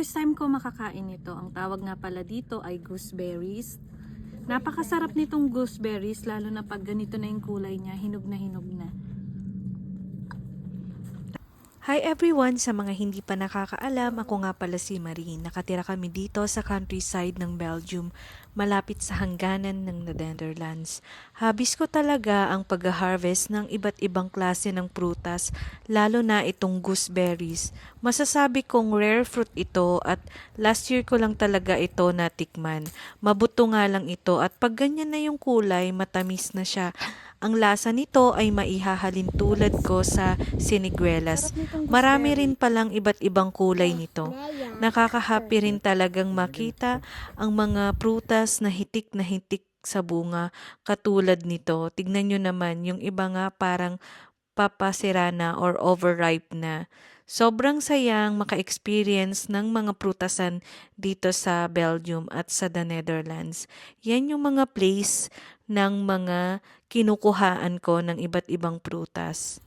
First time ko makakain ito. Ang tawag nga pala dito ay gooseberries. Napakasarap nitong gooseberries, lalo na pag ganito na yung kulay niya, hinog na hinog na. Hi everyone! Sa mga hindi pa nakakaalam, ako nga pala si Marie. Nakatira kami dito sa countryside ng Belgium, malapit sa hangganan ng Netherlands. Habis ko talaga ang pag-harvest ng iba't ibang klase ng prutas, lalo na itong gooseberries. Masasabi kong rare fruit ito at last year ko lang talaga ito natikman. Mabuto nga lang ito at pag ganyan na yung kulay, matamis na siya. Ang lasa nito ay maihahalin tulad ko sa siniguelas. Marami rin palang iba't ibang kulay nito. Nakaka-happy rin talagang makita ang mga prutas na hitik sa bunga katulad nito. Tignan nyo naman, yung iba nga parang papasira na or overripe na. Sobrang sayang maka-experience ng mga prutasan dito sa Belgium at sa the Netherlands. Yan yung mga place ng mga kinukuhaan ko ng iba't ibang prutas.